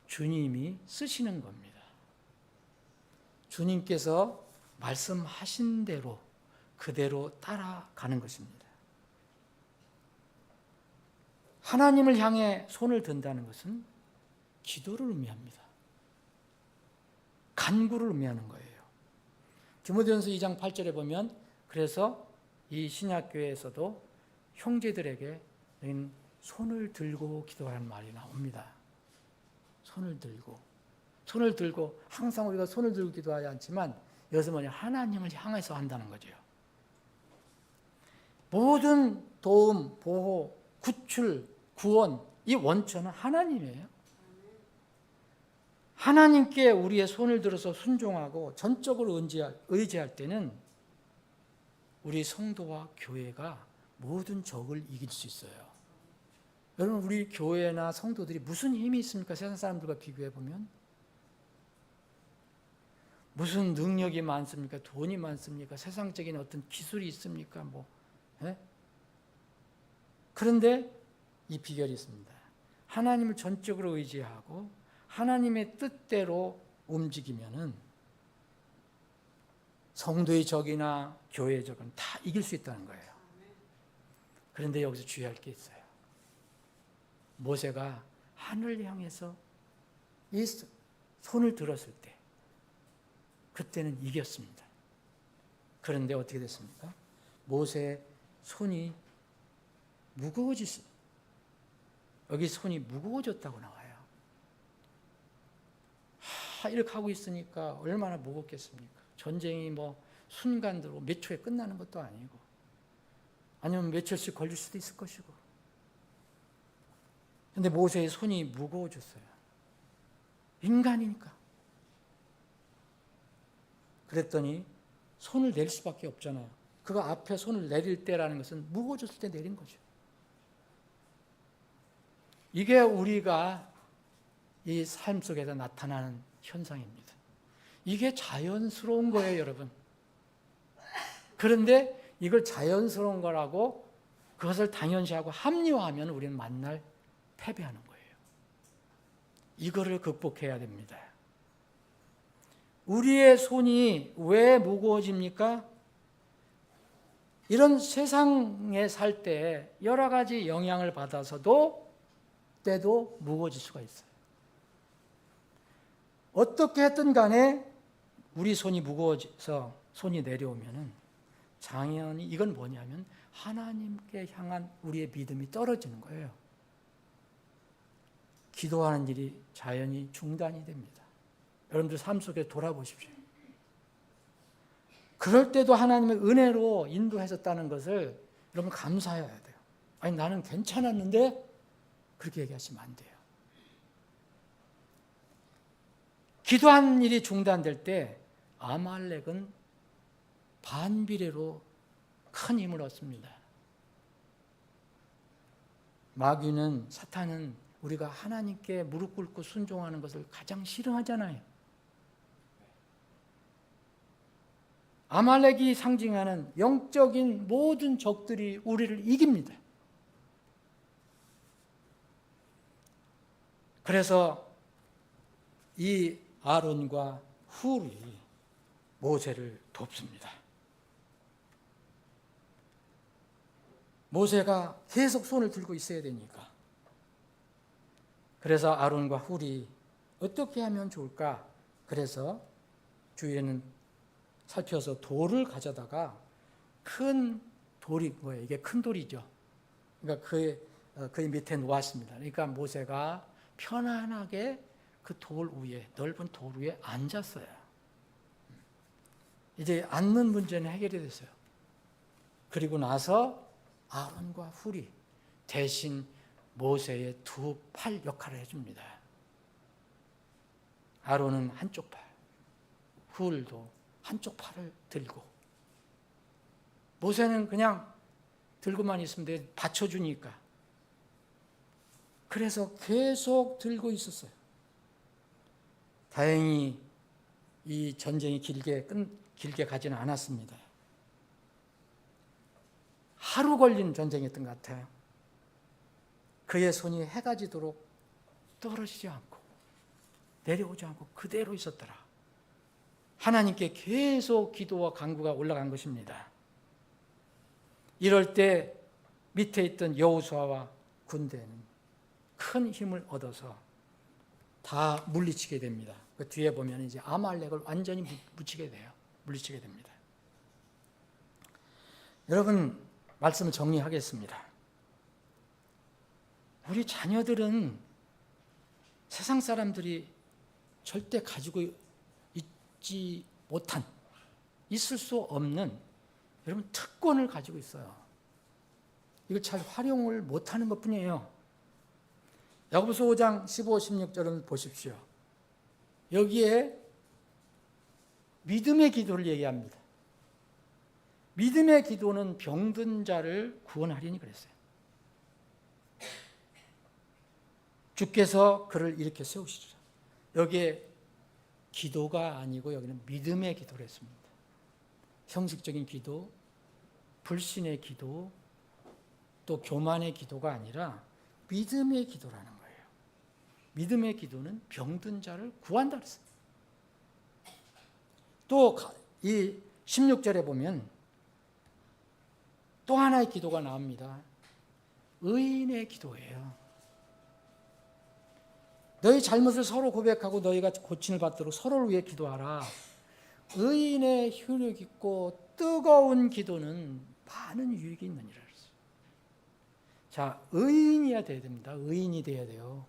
주님이 쓰시는 겁니다. 주님께서 말씀하신 대로 그대로 따라가는 것입니다. 하나님을 향해 손을 든다는 것은 기도를 의미합니다. 간구를 의미하는 거예요. 디모데전서 2장 8절에 보면 그래서 이 신약교회에서도 형제들에게 손을 들고 기도하는 말이 나옵니다. 손을 들고 항상 우리가 손을 들고 기도하지 않지만 여기서 뭐냐, 하나님을 향해서 한다는 거죠. 모든 도움, 보호, 구출, 구원, 이 원천은 하나님이에요. 하나님께 우리의 손을 들어서 순종하고 전적으로 의지할 때는 우리 성도와 교회가 모든 적을 이길 수 있어요. 여러분, 우리 교회나 성도들이 무슨 힘이 있습니까? 세상 사람들과 비교해 보면 무슨 능력이 많습니까? 돈이 많습니까? 세상적인 어떤 기술이 있습니까? 그런데 이 비결이 있습니다. 하나님을 전적으로 의지하고 하나님의 뜻대로 움직이면은 성도의 적이나 교회의 적은 다 이길 수 있다는 거예요. 그런데 여기서 주의할 게 있어요. 모세가 하늘을 향해서 이 손을 들었을 때 그때는 이겼습니다. 그런데 어떻게 됐습니까? 모세의 손이 무거워졌어요. 여기 손이 무거워졌다고 나와요. 이렇게 하고 있으니까 얼마나 무겁겠습니까? 전쟁이 순간으로 몇 초에 끝나는 것도 아니고, 아니면 며칠씩 걸릴 수도 있을 것이고. 근데 모세의 손이 무거워졌어요. 인간이니까. 그랬더니 손을 낼 수밖에 없잖아요. 그거 앞에 손을 내릴 때라는 것은 무거워졌을 때 내린 거죠. 이게 우리가 이 삶 속에서 나타나는 현상입니다. 이게 자연스러운 거예요, 여러분. 그런데 이걸 자연스러운 거라고 그것을 당연시하고 합리화하면 우리는 만날 패배하는 거예요. 이거를 극복해야 됩니다. 우리의 손이 왜 무거워집니까? 이런 세상에 살 때 여러 가지 영향을 받아서도 때도 무거워질 수가 있어요. 어떻게 했든 간에 우리 손이 무거워져서 손이 내려오면은 당연히 이건 뭐냐면 하나님께 향한 우리의 믿음이 떨어지는 거예요. 기도하는 일이 자연히 중단이 됩니다. 여러분들 삶 속에 돌아보십시오. 그럴 때도 하나님의 은혜로 인도하셨다는 것을 여러분 감사해야 돼요. 아니, 나는 괜찮았는데 그렇게 얘기하시면 안 돼요. 기도한 일이 중단될 때 아말렉은 반비례로 큰 힘을 얻습니다. 마귀는, 사탄은 우리가 하나님께 무릎 꿇고 순종하는 것을 가장 싫어하잖아요. 아말렉이 상징하는 영적인 모든 적들이 우리를 이깁니다. 그래서 이 아론과 훌이 모세를 돕습니다. 모세가 계속 손을 들고 있어야 되니까. 그래서 아론과 훌이 어떻게 하면 좋을까? 그래서 주위에는 살펴서 돌을 가져다가, 큰 돌이 뭐예요? 이게 큰 돌이죠. 그러니까 그 밑에 놓았습니다. 그러니까 모세가 편안하게 그 돌 위에, 넓은 돌 위에 앉았어요. 이제 앉는 문제는 해결이 됐어요. 그리고 나서 아론과 훌이 대신 모세의 두 팔 역할을 해줍니다. 아론은 한쪽 팔, 훌도 한쪽 팔을 들고, 모세는 그냥 들고만 있으면 돼, 받쳐주니까. 그래서 계속 들고 있었어요. 다행히 이 전쟁이 길게 가지는 않았습니다. 하루 걸린 전쟁이었던 것 같아요. 그의 손이 해가 지도록 떨어지지 않고 내려오지 않고 그대로 있었더라. 하나님께 계속 기도와 간구가 올라간 것입니다. 이럴 때 밑에 있던 여호수아와 군대는 큰 힘을 얻어서 다 물리치게 됩니다. 그 뒤에 보면 이제 아말렉을 완전히 물리치게 됩니다. 여러분, 말씀을 정리하겠습니다. 우리 자녀들은 세상 사람들이 절대 가지고 있지 못한, 있을 수 없는 여러분 특권을 가지고 있어요. 이걸 잘 활용을 못하는 것뿐이에요. 야고보서 5장 15, 16절을 보십시오. 여기에 믿음의 기도를 얘기합니다. 믿음의 기도는 병든 자를 구원하리니 그랬어요. 주께서 그를 일으켜 세우시죠. 여기에 기도가 아니고 여기는 믿음의 기도를 했습니다. 형식적인 기도, 불신의 기도, 또 교만의 기도가 아니라 믿음의 기도라는 거예요. 믿음의 기도는 병든 자를 구한다 그랬어요. 또 이 16절에 보면 또 하나의 기도가 나옵니다. 의인의 기도예요. 너희 잘못을 서로 고백하고 너희가 고침을 받도록 서로를 위해 기도하라. 의인의 효력 있고 뜨거운 기도는 많은 유익이 있느니라 그랬어요. 자, 의인이어야 돼야 됩니다. 의인이 돼야 돼요.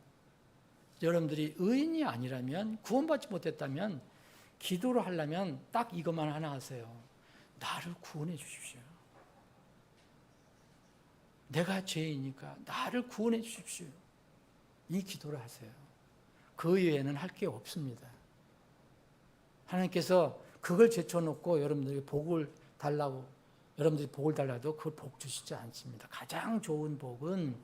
여러분들이 의인이 아니라면, 구원받지 못했다면 기도를 하려면 딱 이것만 하나 하세요. 나를 구원해 주십시오. 내가 죄이니까 나를 구원해 주십시오. 이 기도를 하세요. 그 외에는 할 게 없습니다. 하나님께서 그걸 제쳐놓고 여러분들에게 복을 달라고, 여러분들이 복을 달라도 그걸 복 주시지 않습니다. 가장 좋은 복은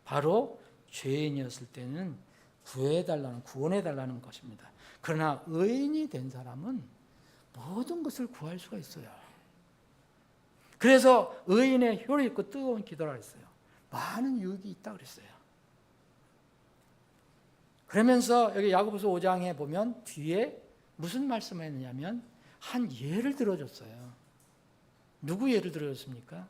바로 죄인이었을 때는 구해달라는, 구원해달라는 것입니다. 그러나 의인이 된 사람은 모든 것을 구할 수가 있어요. 그래서 의인의 효력 있고 뜨거운 기도라 했어요. 많은 유익이 있다 그랬어요. 그러면서 여기 야고보서 5장에 보면 뒤에 무슨 말씀을 했느냐면 한 예를 들어줬어요. 누구 예를 들어줬습니까?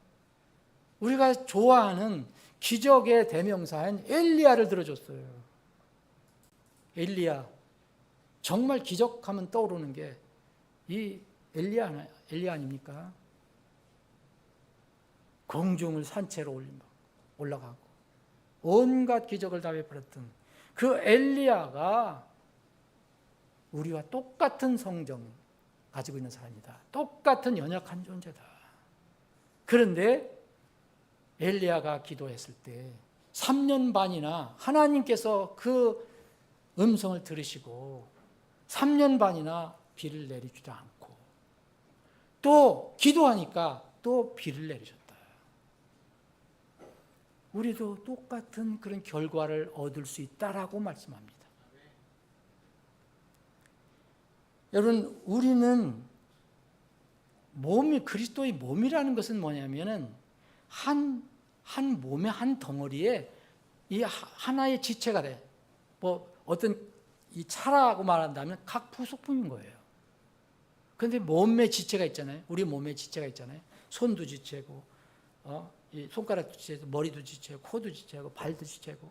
우리가 좋아하는 기적의 대명사인 엘리야를 들어줬어요. 엘리야, 정말 기적하면 떠오르는 게 이 엘리야 아닙니까? 공중을 산채로 올라가고 온갖 기적을 다 베풀었던 그 엘리야가 우리와 똑같은 성정 가지고 있는 사람이다. 똑같은 연약한 존재다. 그런데 엘리야가 기도했을 때 3년 반이나 하나님께서 그 음성을 들으시고 3년 반이나 비를 내리지도 않고 또 기도하니까 또 비를 내리셨다. 우리도 똑같은 그런 결과를 얻을 수 있다라고 말씀합니다. 여러분, 우리는 몸이, 그리스도의 몸이라는 것은 뭐냐면은 한 몸의 한 덩어리에 이 하나의 지체가 돼. 뭐 어떤 이 차라고 말한다면 각 부속품인 거예요. 그런데 몸의 지체가 있잖아요. 우리 몸의 지체가 있잖아요. 손도 지체고, 이 손가락도 지체고, 머리도 지체고, 코도 지체고, 발도 지체고,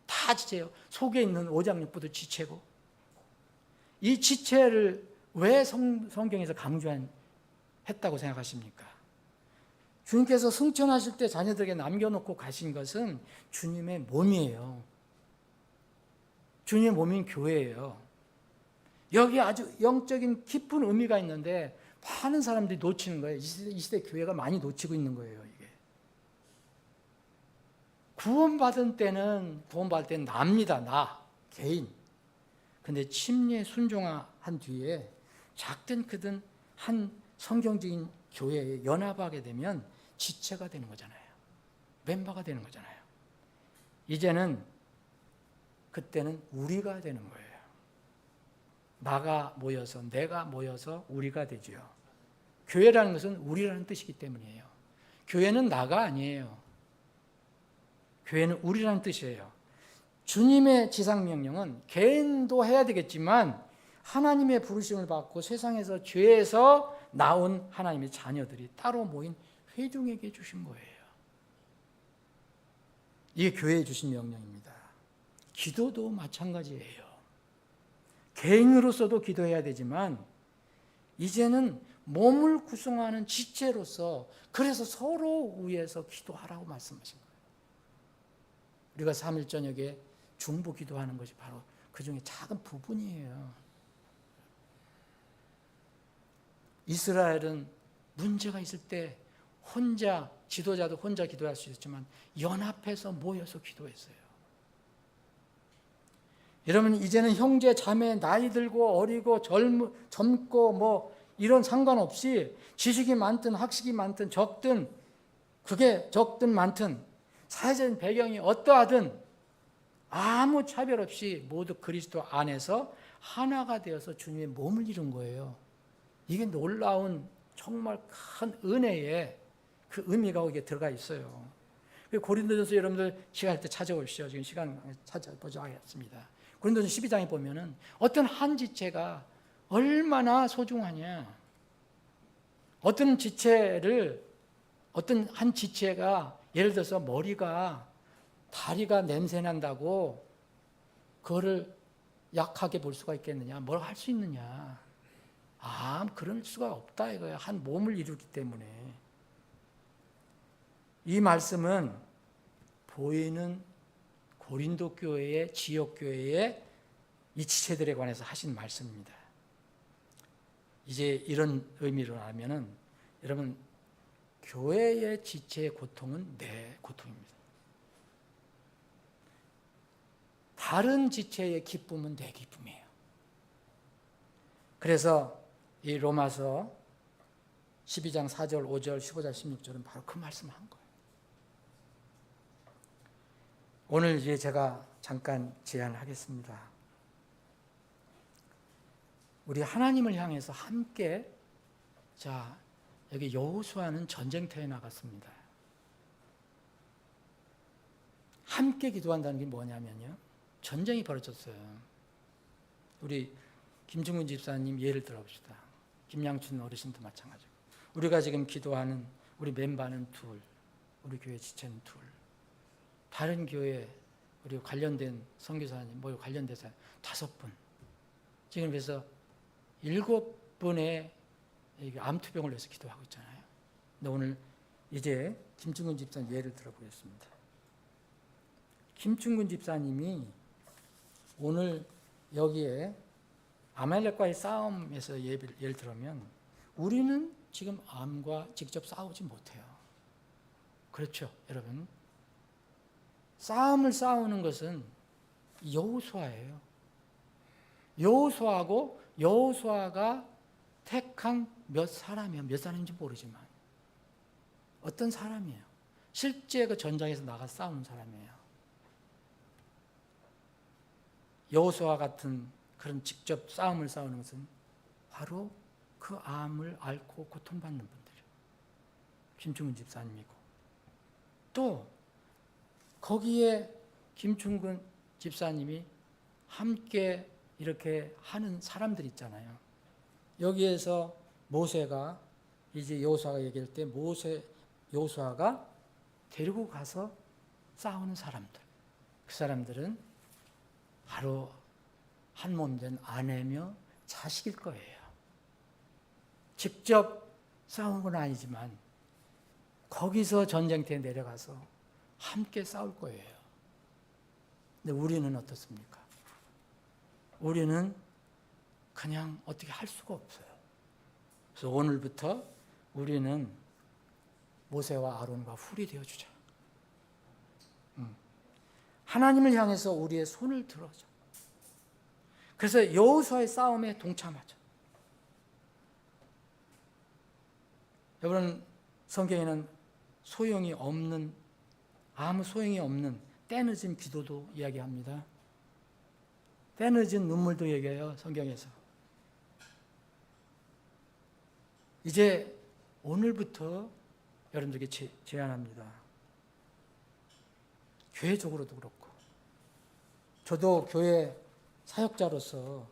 다 지체예요. 속에 있는 오장육부도 지체고. 이 지체를 왜 성경에서 강조했다고 생각하십니까? 주님께서 승천하실 때 자녀들에게 남겨놓고 가신 것은 주님의 몸이에요. 주님의 몸인 교회예요. 여기 아주 영적인 깊은 의미가 있는데 많은 사람들이 놓치는 거예요. 이 시대 교회가 많이 놓치고 있는 거예요. 이게 구원받을 때는 납니다. 나 개인. 근데 침례 순종한 뒤에 작든 크든 한 성경적인 교회에 연합하게 되면 지체가 되는 거잖아요. 멤버가 되는 거잖아요. 이제는 그때는 우리가 되는 거예요. 나가 모여서, 내가 모여서 우리가 되죠. 교회라는 것은 우리라는 뜻이기 때문이에요. 교회는 나가 아니에요. 교회는 우리라는 뜻이에요. 주님의 지상명령은 개인도 해야 되겠지만 하나님의 부르심을 받고 세상에서 죄에서 나온 하나님의 자녀들이 따로 모인 회중에게 주신 거예요. 이게 교회에 주신 명령입니다. 기도도 마찬가지예요. 개인으로서도 기도해야 되지만 이제는 몸을 구성하는 지체로서, 그래서 서로 위해서 기도하라고 말씀하신 거예요. 우리가 3일 저녁에 중보 기도하는 것이 바로 그 중에 작은 부분이에요. 이스라엘은 문제가 있을 때 혼자, 지도자도 혼자 기도할 수 있었지만 연합해서 모여서 기도했어요. 여러분, 이제는 형제 자매 나이 들고 어리고 젊고 뭐 이런 상관없이 지식이 많든 학식이 많든 적든, 그게 적든 많든 사회적인 배경이 어떠하든 아무 차별 없이 모두 그리스도 안에서 하나가 되어서 주님의 몸을 이룬 거예요. 이게 놀라운 정말 큰 은혜의 그 의미가 거기에 들어가 있어요. 고린도전서 여러분들 시간할 때 찾아오시죠. 지금 시간 찾아보자 하겠습니다. 고린도전서 12장에 보면은 어떤 한 지체가 얼마나 소중하냐. 어떤 한 지체가 예를 들어서 머리가, 다리가 냄새 난다고 그거를 약하게 볼 수가 있겠느냐. 뭘 할 수 있느냐. 그럴 수가 없다 이거야. 한 몸을 이루기 때문에. 이 말씀은 보이는 고린도 교회의, 지역 교회의 이 지체들에 관해서 하신 말씀입니다. 이제 이런 의미로 하면은 여러분, 교회의 지체의 고통은 내 고통입니다. 다른 지체의 기쁨은 내 기쁨이에요. 그래서 이 로마서 12장 4절, 5절, 15절, 16절은 바로 그 말씀을 한 거예요. 오늘 이제 제가 잠깐 제안을 하겠습니다. 우리 하나님을 향해서 함께, 자, 여기 여호수아는 전쟁터에 나갔습니다. 함께 기도한다는 게 뭐냐면요, 전쟁이 벌어졌어요. 우리 김중근 집사님 예를 들어봅시다. 김양춘 어르신도 마찬가지고, 우리가 지금 기도하는 우리 멤버는 둘, 우리 교회 지체는 둘, 다른 교회 우리 관련된 선교사님, 뭐 관련돼서 5분, 지금 그래서 7분의 암투병을 위해서 기도하고 있잖아요. 근데 오늘 이제 김충근 집사님 예를 들어보겠습니다. 김충근 집사님이 오늘 여기에 아말렉과의 싸움에서 예를 들면 우리는 지금 암과 직접 싸우지 못해요. 그렇죠, 여러분? 싸움을 싸우는 것은 여호수아예요. 여호수아하고 여호수아가 택한 몇 사람이에요. 몇 사람인지 모르지만 어떤 사람이에요. 실제 그 전장에서 나가 싸우는 사람이에요. 여호수아 같은 그런 직접 싸움을 싸우는 것은 바로 그 암을 앓고 고통받는 분들이에요. 김충근 집사님이고, 또 거기에 김충근 집사님이 함께 이렇게 하는 사람들 있잖아요. 여기에서 모세가 이제 여호수아가 얘기할 때 여호수아가 데리고 가서 싸우는 사람들, 그 사람들은 바로 한 몸 된 아내며 자식일 거예요. 직접 싸운 건 아니지만 거기서 전쟁터에 내려가서 함께 싸울 거예요. 근데 우리는 어떻습니까? 우리는 그냥 어떻게 할 수가 없어요. 그래서 오늘부터 우리는 모세와 아론과 훌이 되어주자. 하나님을 향해서 우리의 손을 들어줘. 그래서 여호수아의 싸움에 동참하자. 여러분, 성경에는 아무 소용이 없는 때늦은 기도도 이야기합니다. 때늦은 눈물도 얘기해요, 성경에서. 이제 오늘부터 여러분들에게 제안합니다. 교회적으로도 그렇고, 저도 교회 사역자로서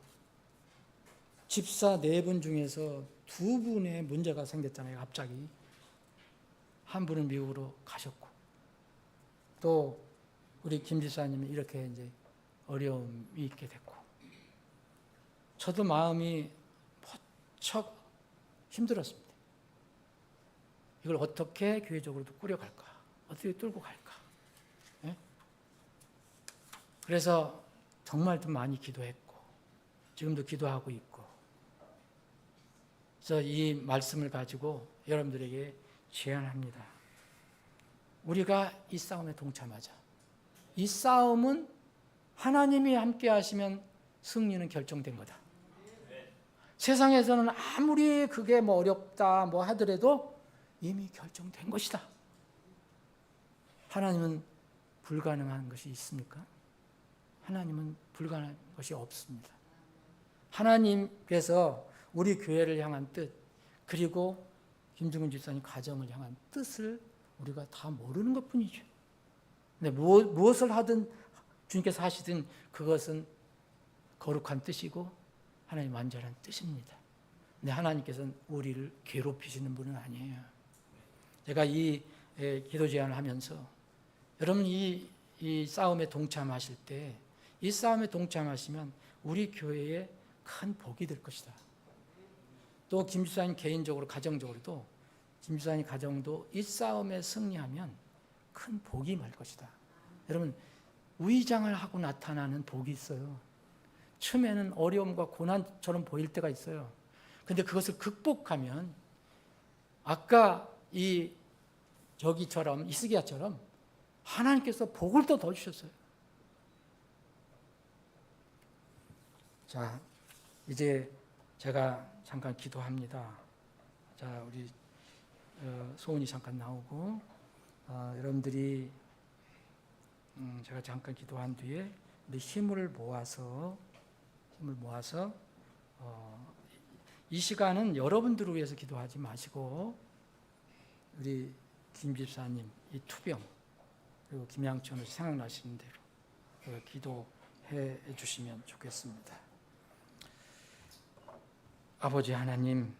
집사 4분 중에서 2분의 문제가 생겼잖아요. 갑자기. 한 분은 미국으로 가셨고, 또 우리 김 집사님이 이렇게 이제 어려움이 있게 됐고, 저도 마음이 무척 힘들었습니다. 이걸 어떻게 교회적으로도 꾸려갈까? 어떻게 뚫고 갈까? 예? 그래서 정말 좀 많이 기도했고, 지금도 기도하고 있고, 그래서 이 말씀을 가지고 여러분들에게 제안합니다. 우리가 이 싸움에 동참하자. 이 싸움은 하나님이 함께 하시면 승리는 결정된 거다. 세상에서는 아무리 그게 뭐 어렵다 뭐 하더라도 이미 결정된 것이다. 하나님은 불가능한 것이 있습니까? 하나님은 불가능한 것이 없습니다. 하나님께서 우리 교회를 향한 뜻, 그리고 김중근 집사님 가정을 향한 뜻을 우리가 다 모르는 것뿐이죠. 근데 무엇을 하든 주님께서 하시든 그것은 거룩한 뜻이고 하나님 완전한 뜻입니다. 근데 하나님께서는 우리를 괴롭히시는 분은 아니에요. 제가 이 기도 제안을 하면서 여러분 이 싸움에 동참하실 때, 이 싸움에 동참하시면 우리 교회에 큰 복이 될 것이다. 또 김 집사님 개인적으로 가정적으로도 김 집사님 가정도 이 싸움에 승리하면 큰 복이 임할 것이다. 여러분 위장을 하고 나타나는 복이 있어요. 처음에는 어려움과 고난처럼 보일 때가 있어요. 근데 그것을 극복하면 아까 저기처럼 이스기야처럼 하나님께서 복을 또 더 주셨어요. 자, 이제 제가 잠깐 기도합니다. 자, 우리 소은이 잠깐 나오고 여러분들이 제가 잠깐 기도한 뒤에 우리 힘을 모아서 이 시간은 여러분들을 위해서 기도하지 마시고 우리 김 집사님 이 투병 그리고 김양천을 생각나시는 대로 기도해 주시면 좋겠습니다. 아버지 하나님,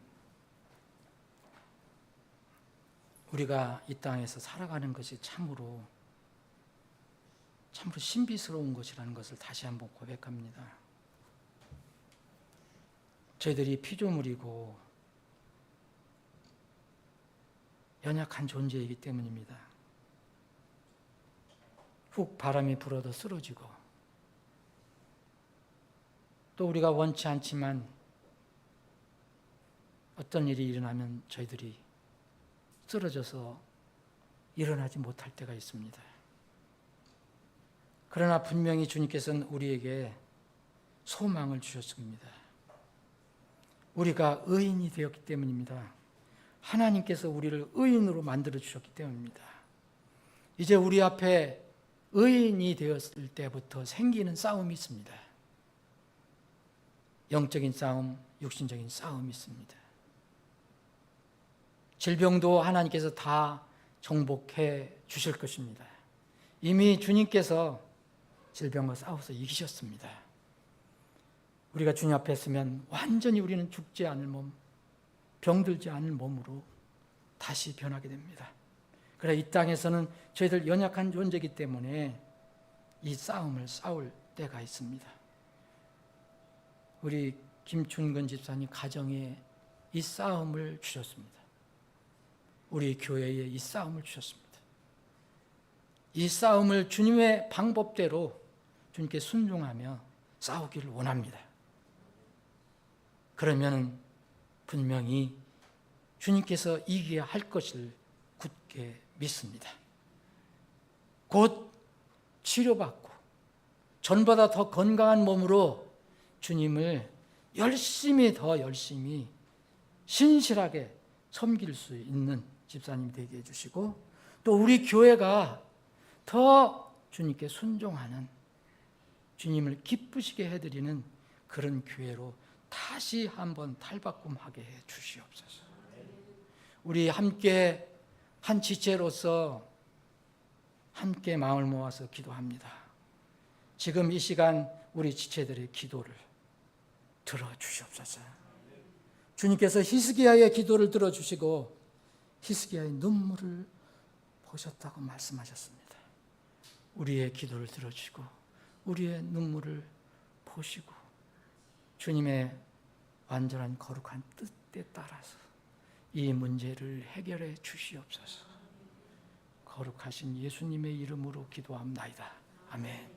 우리가 이 땅에서 살아가는 것이 참으로 신비스러운 것이라는 것을 다시 한번 고백합니다. 저희들이 피조물이고 연약한 존재이기 때문입니다. 훅 바람이 불어도 쓰러지고, 또 우리가 원치 않지만 어떤 일이 일어나면 저희들이 쓰러져서 일어나지 못할 때가 있습니다. 그러나 분명히 주님께서는 우리에게 소망을 주셨습니다. 우리가 의인이 되었기 때문입니다. 하나님께서 우리를 의인으로 만들어 주셨기 때문입니다. 이제 우리 앞에 의인이 되었을 때부터 생기는 싸움이 있습니다. 영적인 싸움, 육신적인 싸움이 있습니다. 질병도 하나님께서 다 정복해 주실 것입니다. 이미 주님께서 질병과 싸워서 이기셨습니다. 우리가 주님 앞에 서면 완전히 우리는 죽지 않을 몸, 병들지 않을 몸으로 다시 변하게 됩니다. 그래 이 땅에서는 저희들 연약한 존재이기 때문에 이 싸움을 싸울 때가 있습니다. 우리 김준근 집사님 가정에 이 싸움을 주셨습니다. 우리 교회에 이 싸움을 주셨습니다. 이 싸움을 주님의 방법대로 주님께 순종하며 싸우기를 원합니다. 그러면 분명히 주님께서 이기게 할 것을 굳게 믿습니다. 곧 치료받고 전보다 더 건강한 몸으로 주님을 더 열심히 신실하게 섬길 수 있는 집사님 되게 해주시고, 또 우리 교회가 더 주님께 순종하는, 주님을 기쁘시게 해드리는 그런 교회로 다시 한번 탈바꿈하게 해 주시옵소서. 우리 함께 한 지체로서 함께 마음을 모아서 기도합니다. 지금 이 시간 우리 지체들의 기도를 들어주시옵소서. 주님께서 히스기야의 기도를 들어주시고 히스기야의 눈물을 보셨다고 말씀하셨습니다. 우리의 기도를 들어주시고 우리의 눈물을 보시고 주님의 완전한 거룩한 뜻에 따라서 이 문제를 해결해 주시옵소서. 거룩하신 예수님의 이름으로 기도합나이다. 아멘.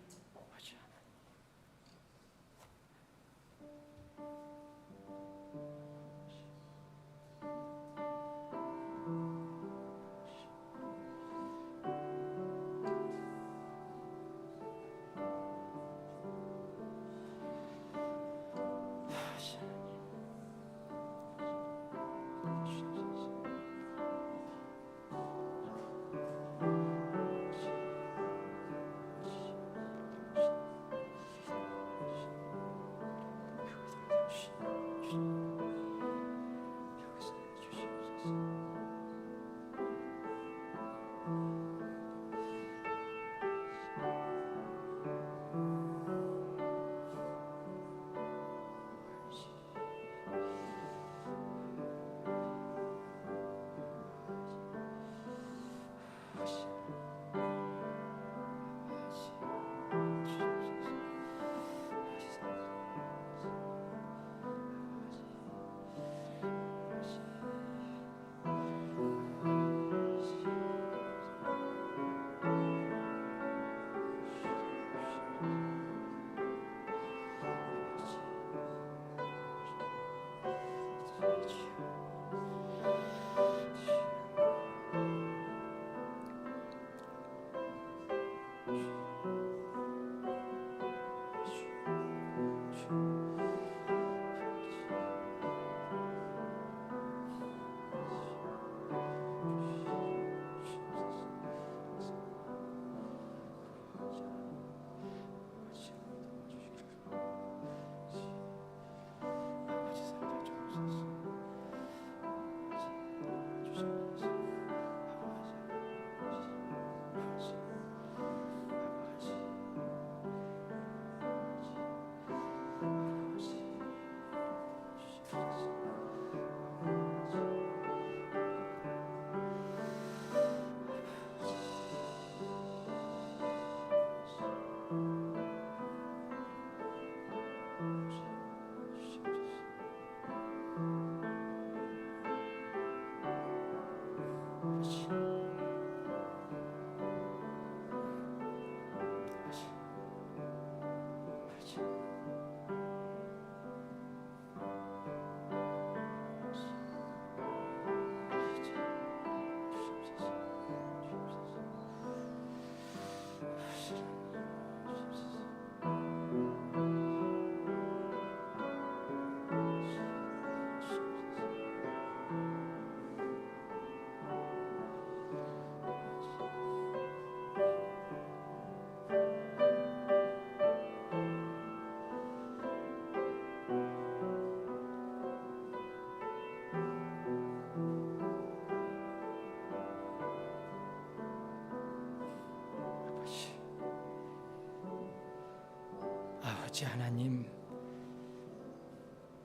아버지 하나님,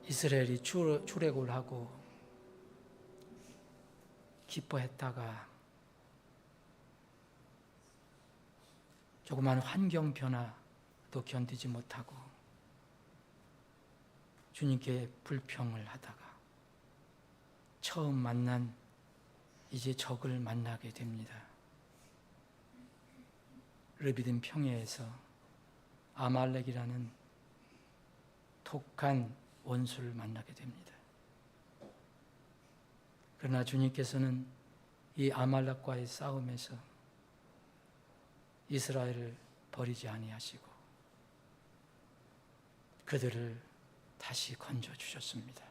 이스라엘이 출애굽을 하고 기뻐했다가 조그만 환경 변화도 견디지 못하고 주님께 불평을 하다가 처음 만난 이제 적을 만나게 됩니다. 르비딤 평야에서 아말렉이라는 독한 원수를 만나게 됩니다. 그러나 주님께서는 이 아말렉과의 싸움에서 이스라엘을 버리지 아니하시고 그들을 다시 건져 주셨습니다.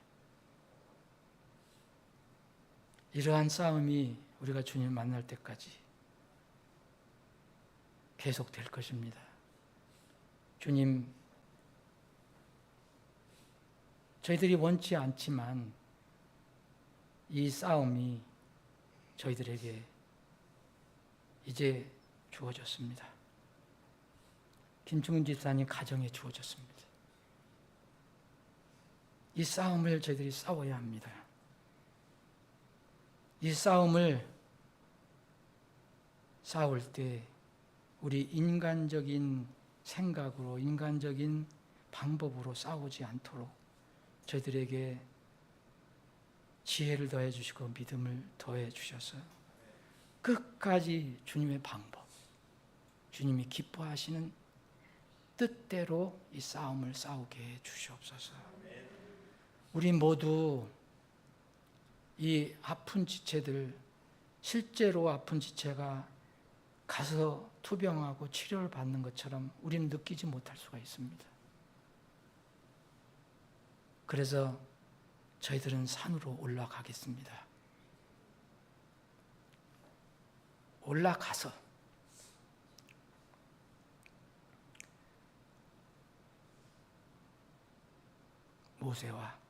이러한 싸움이 우리가 주님 만날 때까지 계속될 것입니다. 주님, 저희들이 원치 않지만 이 싸움이 저희들에게 이제 주어졌습니다. 김충은 집사님 가정에 주어졌습니다. 이 싸움을 저희들이 싸워야 합니다. 이 싸움을 싸울 때 우리 인간적인 생각으로, 인간적인 방법으로 싸우지 않도록 저희들에게 지혜를 더해 주시고 믿음을 더해 주셔서 끝까지 주님의 방법, 주님이 기뻐하시는 뜻대로 이 싸움을 싸우게 해 주시옵소서. 우리 모두 이 아픈 지체들, 실제로 아픈 지체가 가서 투병하고 치료를 받는 것처럼 우리는 느끼지 못할 수가 있습니다. 그래서 저희들은 산으로 올라가겠습니다. 올라가서 모세와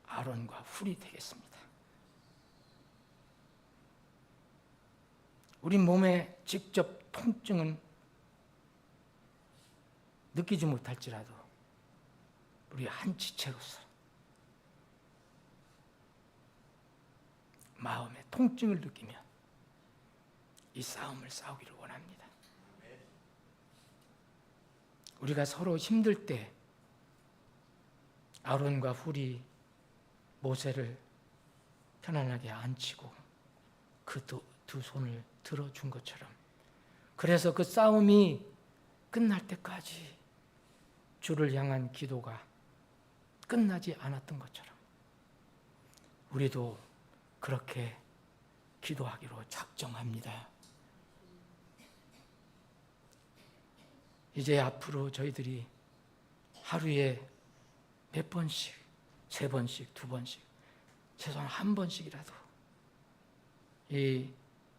아론과 훌이 되겠습니다. 우리 몸에 직접 통증은 느끼지 못할지라도 우리 한 지체로서 마음의 통증을 느끼면 이 싸움을 싸우기를 원합니다. 우리가 서로 힘들 때 아론과 훌이 모세를 편안하게 앉히고 그 두 손을 들어준 것처럼, 그래서 그 싸움이 끝날 때까지 주를 향한 기도가 끝나지 않았던 것처럼 우리도 그렇게 기도하기로 작정합니다. 이제 앞으로 저희들이 하루에 몇 번씩, 3번씩, 2번씩, 최소한 1번씩이라도 이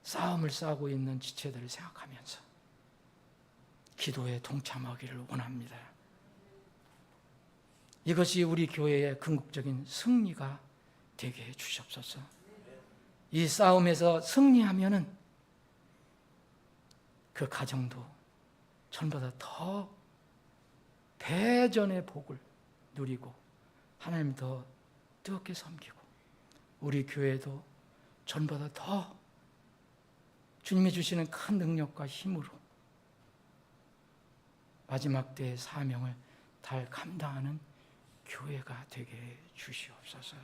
싸움을 싸우고 있는 지체들을 생각하면서 기도에 동참하기를 원합니다. 이것이 우리 교회의 궁극적인 승리가 되게 해 주시옵소서. 이 싸움에서 승리하면은 그 가정도 전보다 더 대전의 복을 누리고 하나님 더 뜨겁게 섬기고, 우리 교회도 전보다 더 주님이 주시는 큰 능력과 힘으로 마지막 때의 사명을 잘 감당하는 교회가 되게 주시옵소서.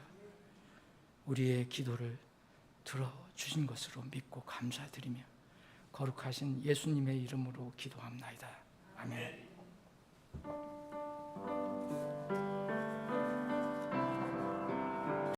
우리의 기도를 들어주신 것으로 믿고 감사드리며 거룩하신 예수님의 이름으로 기도합나이다. 아멘.